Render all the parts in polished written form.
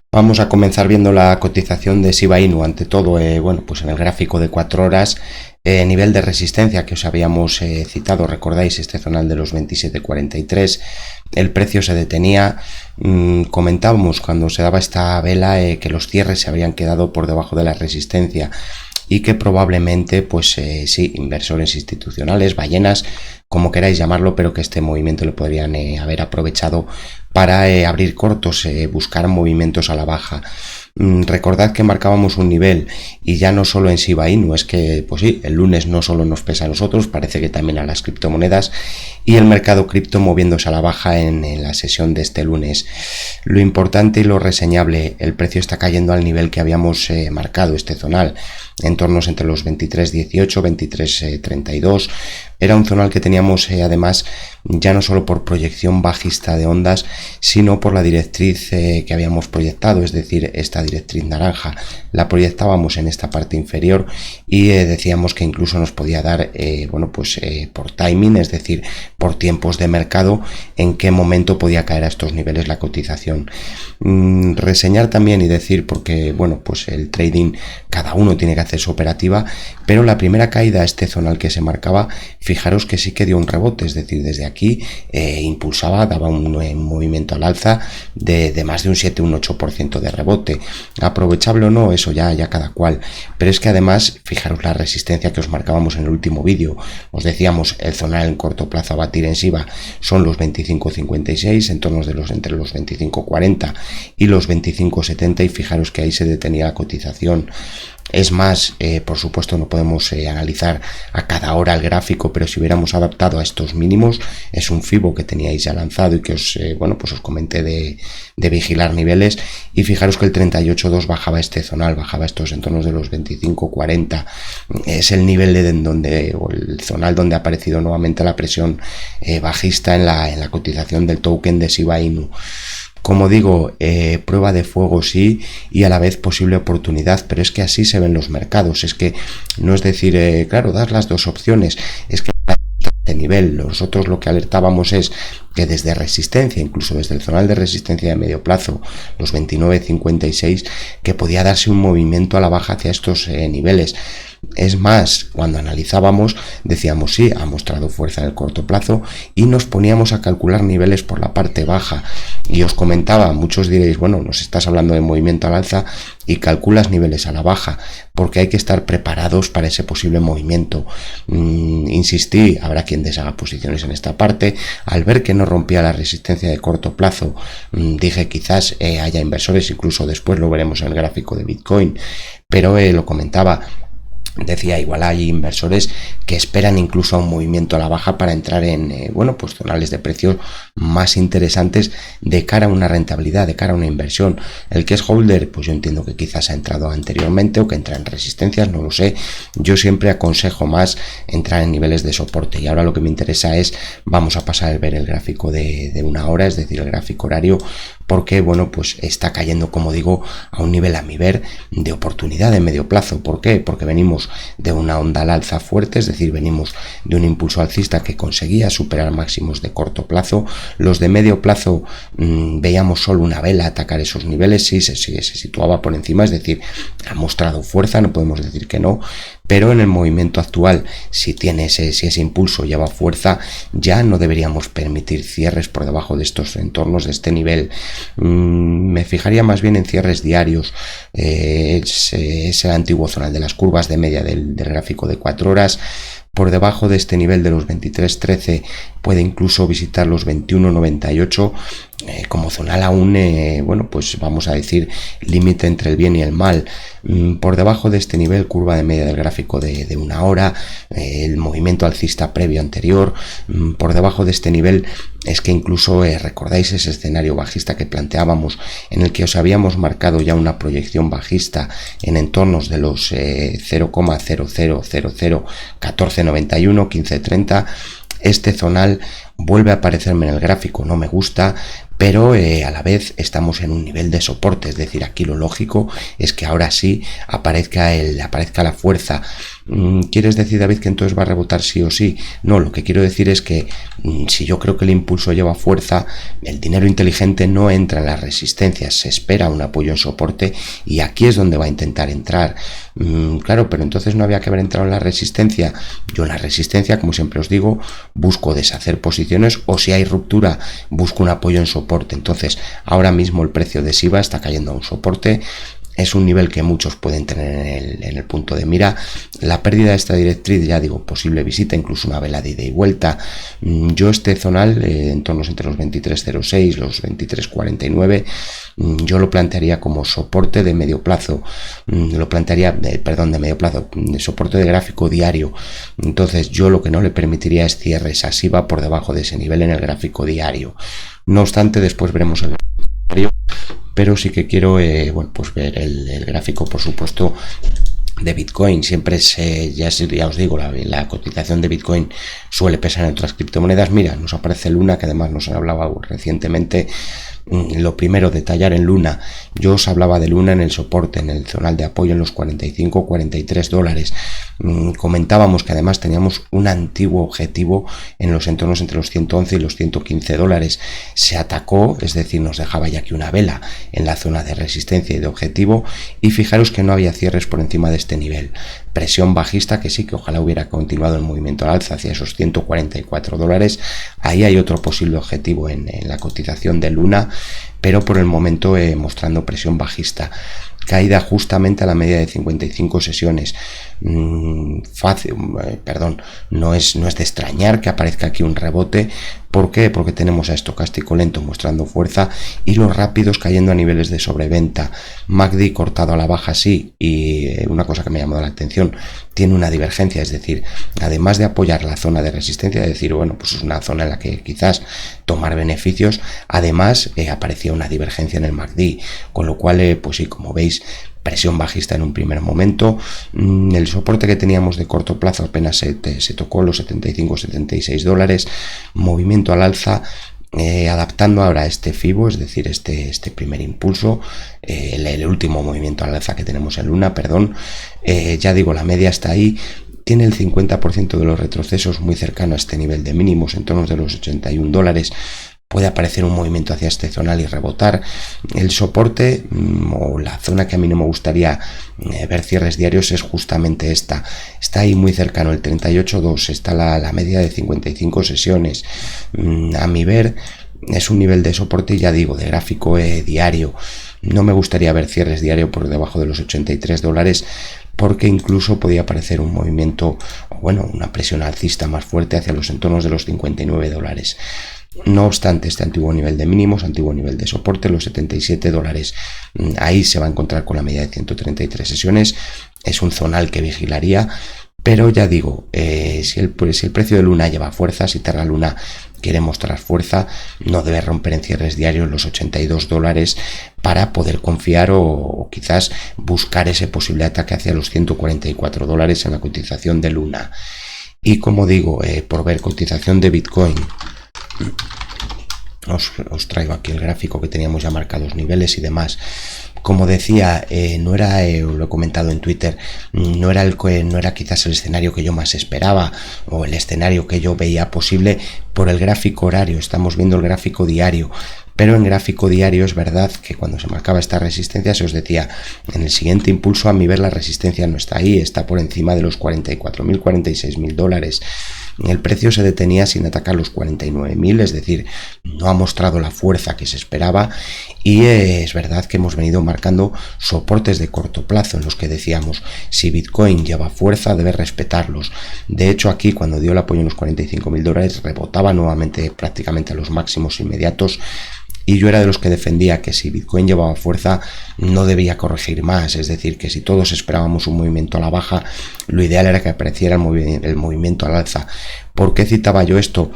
Vamos a comenzar viendo la cotización de Shiba Inu. Ante todo, bueno, pues en el gráfico de 4 horas, nivel de resistencia que os habíamos citado, recordáis este zonal de los 27.43, el precio se detenía. Comentábamos cuando se daba esta vela que los cierres se habían quedado por debajo de la resistencia y que probablemente, pues sí, inversores institucionales, ballenas, como queráis llamarlo, pero que este movimiento lo podrían haber aprovechado para abrir cortos, buscar movimientos a la baja. Recordad que marcábamos un nivel y ya no solo en Shiba Inu, es que pues sí, el lunes no solo nos pesa a nosotros, parece que también a las criptomonedas y el mercado cripto moviéndose a la baja en la sesión de este lunes. Lo importante y lo reseñable, el precio está cayendo al nivel que habíamos marcado, este zonal, entornos entre los 23.18, 23.32. Era un zonal que teníamos además ya no solo por proyección bajista de ondas, sino por la directriz que habíamos proyectado, es decir, esta directriz naranja la proyectábamos en esta parte inferior y decíamos que incluso nos podía dar, bueno, pues por timing, es decir, por tiempos de mercado, en qué momento podía caer a estos niveles la cotización. Reseñar también y decir, porque bueno, pues el trading cada uno tiene que hacer su operativa, pero la primera caída a este zonal que se marcaba, fijaros que sí que dio un rebote, es decir, desde aquí impulsaba, daba un movimiento al alza de más de un 7, un 8% de rebote. Aprovechable o no, eso ya cada cual, pero es que además, fijaros la resistencia que os marcábamos en el último vídeo, os decíamos el zonal en corto plazo a batir en Shiba son los 25.56, en torno de entre los 25.40 y los 25.70, y fijaros que ahí se detenía la cotización. Es más, por supuesto no podemos analizar a cada hora el gráfico, pero si hubiéramos adaptado a estos mínimos, es un FIBO que teníais ya lanzado y que os, bueno, pues os comenté de vigilar niveles, y fijaros que el 38.2 bajaba este zonal, bajaba estos entornos de los 25.40, es el nivel o el zonal donde ha aparecido nuevamente la presión bajista en la cotización del token de Shiba Inu. Como digo, prueba de fuego sí, y a la vez posible oportunidad, pero es que así se ven los mercados, es que no es decir, claro, dar las dos opciones, es que este nivel, nosotros lo que alertábamos es que desde resistencia, incluso desde el zonal de resistencia de medio plazo, los 29.56, que podía darse un movimiento a la baja hacia estos niveles. Es más, cuando analizábamos decíamos sí, ha mostrado fuerza en el corto plazo, y nos poníamos a calcular niveles por la parte baja, y os comentaba, muchos diréis, bueno, nos estás hablando de movimiento al alza y calculas niveles a la baja, porque hay que estar preparados para ese posible movimiento. Insistí, habrá quien deshaga posiciones en esta parte, al ver que no rompía la resistencia de corto plazo, dije quizás haya inversores, incluso después lo veremos en el gráfico de Bitcoin, pero lo comentaba, decía, igual hay inversores que esperan incluso a un movimiento a la baja para entrar en bueno, pues zonales de precios más interesantes de cara a una rentabilidad, de cara a una inversión. El que es holder, pues yo entiendo que quizás ha entrado anteriormente o que entra en resistencias, no lo sé. Yo siempre aconsejo más entrar en niveles de soporte, y ahora lo que me interesa es, vamos a pasar a ver el gráfico de una hora, es decir, el gráfico horario, porque bueno, pues está cayendo, como digo, a un nivel, a mi ver, de oportunidad de medio plazo. ¿Por qué? Porque venimos de una onda al alza fuerte, es decir, venimos de un impulso alcista que conseguía superar máximos de corto plazo. Los de medio plazo veíamos solo una vela atacar esos niveles, sí, se situaba por encima, es decir, ha mostrado fuerza, no podemos decir que no, pero en el movimiento actual, si ese impulso lleva fuerza, ya no deberíamos permitir cierres por debajo de estos entornos, de este nivel. Me fijaría más bien en cierres diarios, ese antiguo zonal de las curvas de media del gráfico de 4 horas, por debajo de este nivel de los 23.13, puede incluso visitar los 21.98 como zonal aún, bueno, pues vamos a decir límite entre el bien y el mal. Por debajo de este nivel, curva de media del gráfico de una hora, el movimiento alcista previo anterior, por debajo de este nivel es que incluso recordáis ese escenario bajista que planteábamos, en el que os habíamos marcado ya una proyección bajista en entornos de los 0,00001491, 1530. Este zonal vuelve a aparecerme en el gráfico, no me gusta, pero a la vez estamos en un nivel de soporte, es decir, aquí lo lógico es que ahora sí aparezca la fuerza. ¿Quieres decir, David, que entonces va a rebotar sí o sí? No, lo que quiero decir es que si yo creo que el impulso lleva fuerza, el dinero inteligente no entra en las resistencias, se espera un apoyo en soporte y aquí es donde va a intentar entrar. Claro, pero entonces no había que haber entrado en la resistencia. Yo en la resistencia, como siempre os digo, busco deshacer posiciones o si hay ruptura, busco un apoyo en soporte. Entonces, ahora mismo el precio de SIBA está cayendo a un soporte. Es un nivel que muchos pueden tener en el punto de mira. La pérdida de esta directriz, ya digo, posible visita, incluso una vela de ida y vuelta. Yo este zonal, en tornos entre los 23.06, los 23.49, yo lo plantearía como soporte de medio plazo. Lo plantearía, de medio plazo, soporte de gráfico diario. Entonces yo lo que no le permitiría es cierres así va por debajo de ese nivel en el gráfico diario. No obstante, después veremos el gráfico diario, pero sí que quiero pues ver el gráfico, por supuesto, de Bitcoin. Siempre ya os digo, la cotización de Bitcoin suele pesar en otras criptomonedas. Mira, nos aparece Luna, que además nos han hablado recientemente. Lo primero, detallar en Luna. Yo os hablaba de Luna en el soporte, en el zonal de apoyo en los 45-43 dólares. Comentábamos que además teníamos un antiguo objetivo en los entornos entre los 111 y los 115 dólares. Se atacó, es decir, nos dejaba ya aquí una vela en la zona de resistencia y de objetivo, y fijaros que no había cierres por encima de este nivel. Presión bajista que sí, que ojalá hubiera continuado el movimiento al alza hacia esos 144 dólares. Ahí hay otro posible objetivo en la cotización de Luna, pero por el momento mostrando presión bajista. Caída justamente a la media de 55 sesiones. No es de extrañar que aparezca aquí un rebote. ¿Por qué? Porque tenemos a estocástico lento mostrando fuerza y los rápidos cayendo a niveles de sobreventa. MACD cortado a la baja sí, y una cosa que me ha llamado la atención, tiene una divergencia, es decir, además de apoyar la zona de resistencia, de decir, bueno, pues es una zona en la que quizás tomar beneficios, además aparecía una divergencia en el MACD, con lo cual, pues sí, como veis, presión bajista en un primer momento. El soporte que teníamos de corto plazo apenas se tocó los 75-76 dólares, movimiento al alza, adaptando ahora este FIBO, es decir, este primer impulso, el último movimiento al alza que tenemos en Luna, ya digo, la media está ahí. Tiene el 50% de los retrocesos muy cercano a este nivel de mínimos, en torno de los 81 dólares. Puede aparecer un movimiento hacia este zonal y rebotar. El soporte o la zona que a mí no me gustaría ver cierres diarios es justamente esta. Está ahí muy cercano, el 38.2, está la media de 55 sesiones. A mi ver es un nivel de soporte, ya digo, de gráfico diario. No me gustaría ver cierres diario por debajo de los 83 dólares, porque incluso podía aparecer un movimiento, una presión alcista más fuerte hacia los entornos de los 59 dólares. No obstante, este antiguo nivel de mínimos, antiguo nivel de soporte, los 77 dólares, ahí se va a encontrar con la media de 133 sesiones, es un zonal que vigilaría, pero ya digo, si el precio de Luna lleva fuerza, si Terra Luna quiere mostrar fuerza, no debe romper en cierres diarios los 82 dólares para poder confiar o quizás buscar ese posible ataque hacia los 144 dólares en la cotización de Luna. Y como digo, por ver cotización de Bitcoin, os traigo aquí el gráfico que teníamos ya marcados niveles y demás. Como decía, no era, lo he comentado en Twitter, no era quizás el escenario que yo más esperaba o el escenario que yo veía posible por el gráfico horario. Estamos viendo el gráfico diario, pero en gráfico diario es verdad que cuando se marcaba esta resistencia se os decía, en el siguiente impulso a mi ver la resistencia no está ahí, está por encima de los 44.000, 46.000 dólares. El precio se detenía sin atacar los 49.000, es decir, no ha mostrado la fuerza que se esperaba y es verdad que hemos venido marcando soportes de corto plazo en los que decíamos, si Bitcoin lleva fuerza debe respetarlos. De hecho, aquí cuando dio el apoyo en los 45.000 dólares rebotaba nuevamente prácticamente a los máximos inmediatos. Y yo era de los que defendía que si Bitcoin llevaba fuerza no debía corregir más, es decir, que si todos esperábamos un movimiento a la baja, lo ideal era que apareciera el movimiento al alza. ¿Por qué citaba yo esto?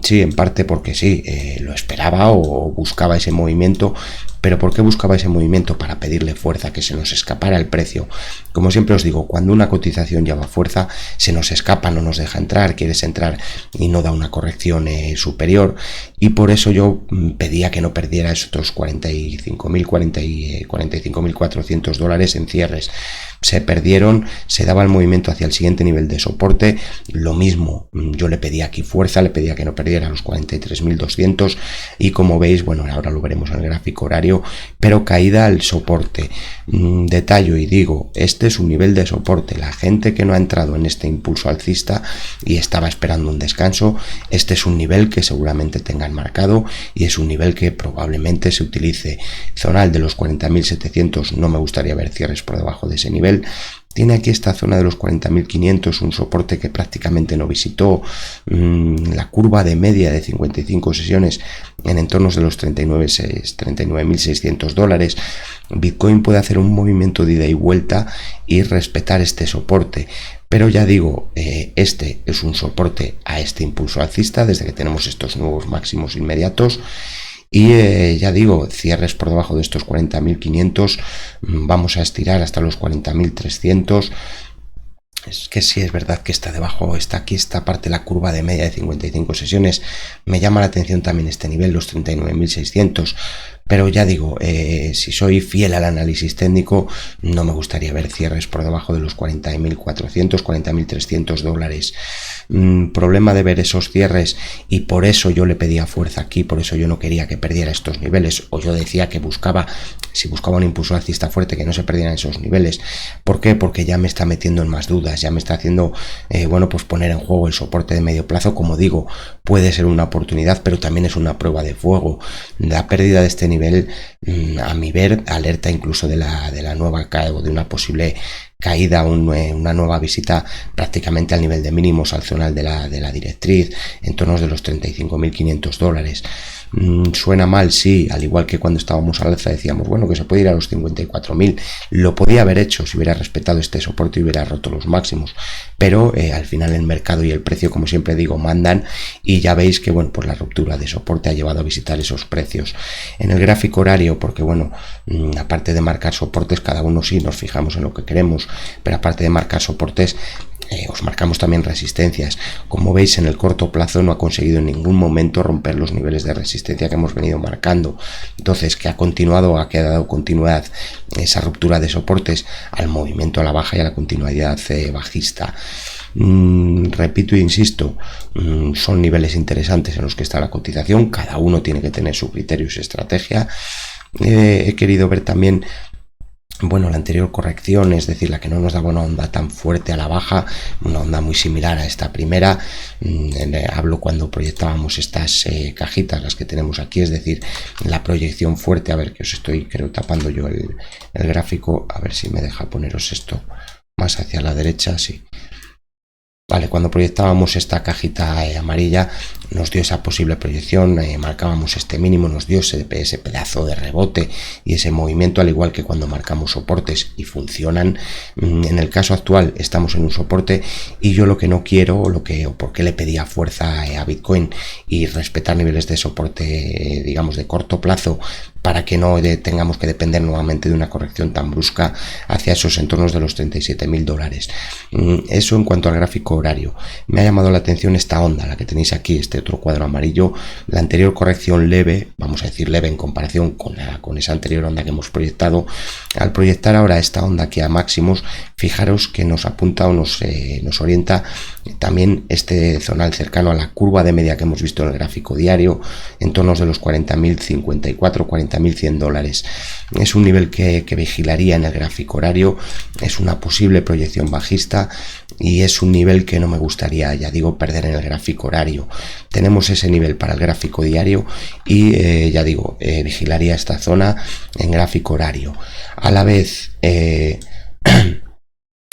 Sí, en parte porque sí, lo esperaba o buscaba ese movimiento, ¿Pero por qué buscaba ese movimiento? Para pedirle fuerza, que se nos escapara el precio. Como siempre os digo, cuando una cotización lleva fuerza, se nos escapa, no nos deja entrar, quieres entrar y no da una corrección superior, y por eso yo pedía que no perdiera esos 45.400 dólares en cierres. Se perdieron, se daba el movimiento hacia el siguiente nivel de soporte, lo mismo, yo le pedía aquí fuerza, le pedía que no perdiera los 43.200, y como veis, bueno, ahora lo veremos en el gráfico horario, pero caída al soporte. Detallo y digo, este es un nivel de soporte. La gente que no ha entrado en este impulso alcista y estaba esperando un descanso, este es un nivel que seguramente tengan marcado y es un nivel que probablemente se utilice. Zonal de los 40.700, no me gustaría ver cierres por debajo de ese nivel. Tiene aquí esta zona de los 40.500, un soporte que prácticamente no visitó. La curva de media de 55 sesiones en entornos de los 39.600 dólares. Bitcoin puede hacer un movimiento de ida y vuelta y respetar este soporte. Pero ya digo, este es un soporte a este impulso alcista desde que tenemos estos nuevos máximos inmediatos. Y ya digo, cierres por debajo de estos 40.500, vamos a estirar hasta los 40.300. Es que sí, es verdad que está debajo, está aquí esta parte de la curva de media de 55 sesiones. Me llama la atención también este nivel, los 39.600. Pero ya digo, si soy fiel al análisis técnico, no me gustaría ver cierres por debajo de los 40.400, 40.300 dólares. Problema de ver esos cierres, y por eso yo le pedía fuerza aquí, por eso yo no quería que perdiera estos niveles, o yo decía que si buscaba un impulso alcista fuerte, que no se perdieran esos niveles. ¿Por qué? Porque ya me está metiendo en más dudas, ya me está haciendo, bueno, pues poner en juego el soporte de medio plazo. Como digo, puede ser una oportunidad, pero también es una prueba de fuego. La pérdida de este nivel, a mi ver, alerta incluso de la nueva caída o de una posible caída, una nueva visita prácticamente al nivel de mínimos, al zonal de la directriz, en torno de los 35.500 dólares. Suena mal, sí, al igual que cuando estábamos al alza decíamos, bueno, que se puede ir a los 54.000, lo podía haber hecho si hubiera respetado este soporte y hubiera roto los máximos, pero al final el mercado y el precio, como siempre digo, mandan, y ya veis que, bueno, pues la ruptura de soporte ha llevado a visitar esos precios. En el gráfico horario, porque bueno, aparte de marcar soportes, cada uno sí nos fijamos en lo que queremos, pero aparte de marcar soportes, os marcamos también resistencias. Como veis, en el corto plazo no ha conseguido en ningún momento romper los niveles de resistencia que hemos venido marcando. Entonces, que ha dado continuidad esa ruptura de soportes al movimiento a la baja y a la continuidad bajista. Repito e insisto, son niveles interesantes en los que está la cotización. Cada uno tiene que tener su criterio y su estrategia. He querido ver también, bueno, la anterior corrección, es decir, la que no nos daba una onda tan fuerte a la baja, una onda muy similar a esta primera. Hablo cuando proyectábamos estas cajitas, las que tenemos aquí, es decir, la proyección fuerte. A ver, que os estoy, creo, tapando yo el gráfico, a ver si me deja poneros esto más hacia la derecha, sí. Vale, cuando proyectábamos esta cajita amarilla, nos dio esa posible proyección, marcábamos este mínimo, nos dio ese pedazo de rebote y ese movimiento, al igual que cuando marcamos soportes y funcionan. En el caso actual estamos en un soporte, y yo lo que no quiero, o por qué le pedía fuerza a Bitcoin y respetar niveles de soporte, digamos, de corto plazo, para que no tengamos que depender nuevamente de una corrección tan brusca hacia esos entornos de los 37.000 dólares. Eso en cuanto al gráfico horario. Me ha llamado la atención esta onda, la que tenéis aquí, este otro cuadro amarillo. La anterior corrección leve, vamos a decir leve en comparación con esa anterior onda que hemos proyectado. Al proyectar ahora esta onda aquí a máximos, fijaros que nos apunta o nos orienta también este zonal cercano a la curva de media que hemos visto en el gráfico diario, en torno de los 40.054, 40.100 dólares. Es un nivel que vigilaría en el gráfico horario, es una posible proyección bajista, y es un nivel que no me gustaría, ya digo, perder en el gráfico horario. Tenemos ese nivel para el gráfico diario, y ya digo, vigilaría esta zona en gráfico horario. A la vez,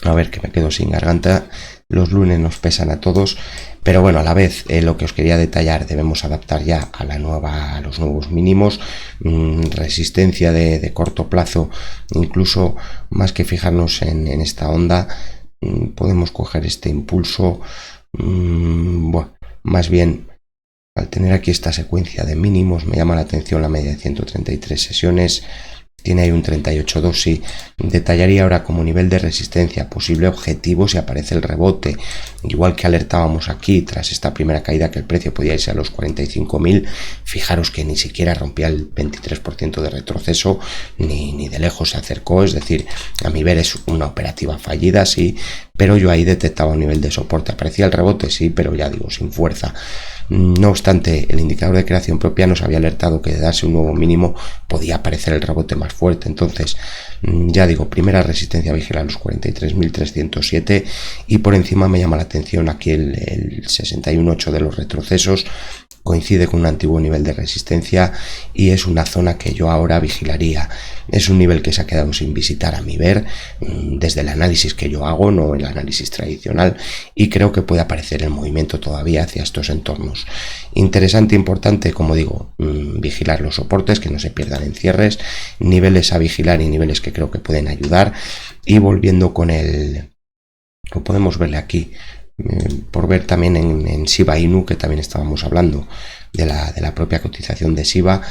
a ver, que me quedo sin garganta, los lunes nos pesan a todos, pero bueno, a la vez, lo que os quería detallar, debemos adaptar ya a los nuevos mínimos. Resistencia de corto plazo, incluso más que fijarnos en esta onda, podemos coger este impulso, bueno, más bien Al tener aquí esta secuencia de mínimos me llama la atención la media de 133 sesiones. Tiene ahí un 38.2, sí. Detallaría ahora como nivel de resistencia, posible objetivo si aparece el rebote. Igual que alertábamos aquí tras esta primera caída que el precio podía irse a los 45.000. Fijaros que ni siquiera rompía el 23% de retroceso, ni de lejos se acercó. Es decir, a mi ver es una operativa fallida, sí. Pero yo ahí detectaba un nivel de soporte. Aparecía el rebote, sí, pero ya digo, sin fuerza. No obstante, el indicador de creación propia nos había alertado que de darse un nuevo mínimo podía aparecer el rebote más fuerte. Entonces, ya digo, primera resistencia vigila los 43.307 y por encima me llama la atención aquí el 61.8 de los retrocesos. Coincide con un antiguo nivel de resistencia y es una zona que yo ahora vigilaría. Es un nivel que se ha quedado sin visitar a mi ver, desde el análisis que yo hago, no el análisis tradicional, y creo que puede aparecer el movimiento todavía hacia estos entornos. Interesante, importante, como digo, vigilar los soportes, que no se pierdan en cierres, niveles a vigilar y niveles que creo que pueden ayudar. Y volviendo con el... Lo podemos verle aquí, por ver también en Shiba Inu, que también estábamos hablando de la propia cotización de Shiba.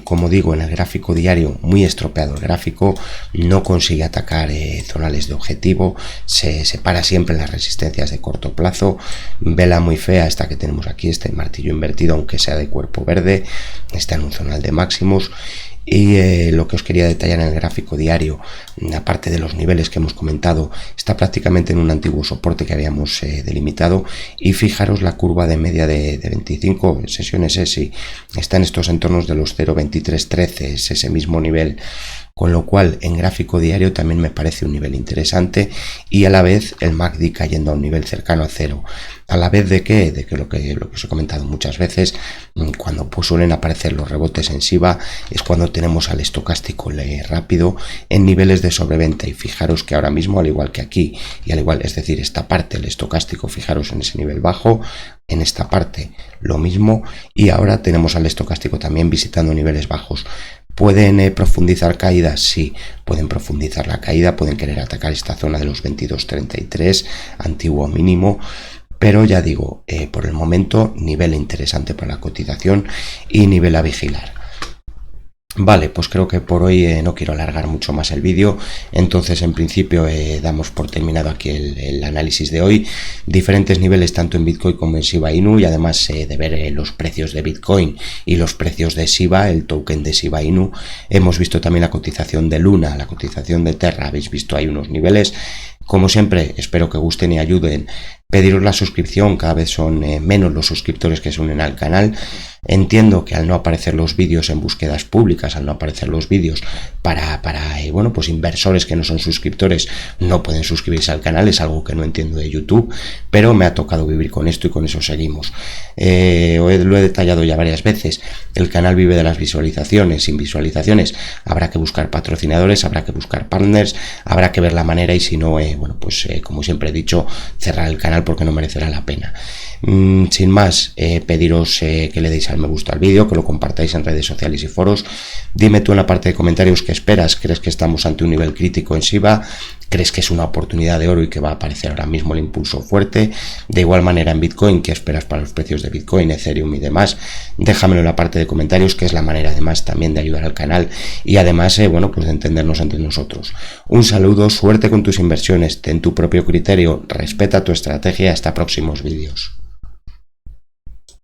Como digo, en el gráfico diario muy estropeado el gráfico, no consigue atacar zonales de objetivo, se para siempre en las resistencias de corto plazo. Vela muy fea esta que tenemos aquí, este martillo invertido, aunque sea de cuerpo verde, está en un zonal de máximos. Y lo que os quería detallar en el gráfico diario, aparte de los niveles que hemos comentado, está prácticamente en un antiguo soporte que habíamos delimitado. Y fijaros la curva de media de 25 sesiones, si está en estos entornos de los 0.2313, es ese mismo nivel. Con lo cual en gráfico diario también me parece un nivel interesante, y a la vez el MACD cayendo a un nivel cercano a cero. A la vez de que lo que os he comentado muchas veces, cuando pues suelen aparecer los rebotes en Shiba, es cuando tenemos al estocástico rápido en niveles de sobreventa. Y fijaros que ahora mismo, al igual que aquí, y al igual, es decir, esta parte, el estocástico, fijaros en ese nivel bajo, en esta parte lo mismo, y ahora tenemos al estocástico también visitando niveles bajos. ¿Pueden profundizar caídas? Sí, pueden profundizar la caída, pueden querer atacar esta zona de los 22.33, antiguo mínimo, pero ya digo, por el momento nivel interesante para la cotización y nivel a vigilar. Vale, pues creo que por hoy no quiero alargar mucho más el vídeo, entonces en principio damos por terminado aquí el análisis de hoy. Diferentes niveles tanto en Bitcoin como en Shiba Inu, y además de ver los precios de Bitcoin y los precios de Shiba, el token de Shiba Inu. Hemos visto también la cotización de Luna, la cotización de Terra, habéis visto ahí unos niveles. Como siempre, espero que gusten y ayuden. Pediros la suscripción, cada vez son menos los suscriptores que se unen al canal. Entiendo que al no aparecer los vídeos en búsquedas públicas, al no aparecer los vídeos para bueno, pues inversores que no son suscriptores no pueden suscribirse al canal, es algo que no entiendo de YouTube, pero me ha tocado vivir con esto y con eso seguimos. Lo he detallado ya varias veces, el canal vive de las visualizaciones. Sin visualizaciones habrá que buscar patrocinadores, habrá que buscar partners, habrá que ver la manera, y si no, bueno, pues como siempre he dicho, cerrar el canal porque no merecerá la pena. Sin más, pediros que le deis al me gusta al vídeo, que lo compartáis en redes sociales y foros. Dime tú en la parte de comentarios qué esperas. ¿Crees que estamos ante un nivel crítico en Shiba? ¿Crees que es una oportunidad de oro y que va a aparecer ahora mismo el impulso fuerte? De igual manera en Bitcoin, ¿qué esperas para los precios de Bitcoin, Ethereum y demás? Déjamelo en la parte de comentarios, que es la manera además también de ayudar al canal y además bueno, pues de entendernos entre nosotros. Un saludo, suerte con tus inversiones, ten tu propio criterio, respeta tu estrategia. Hasta próximos vídeos.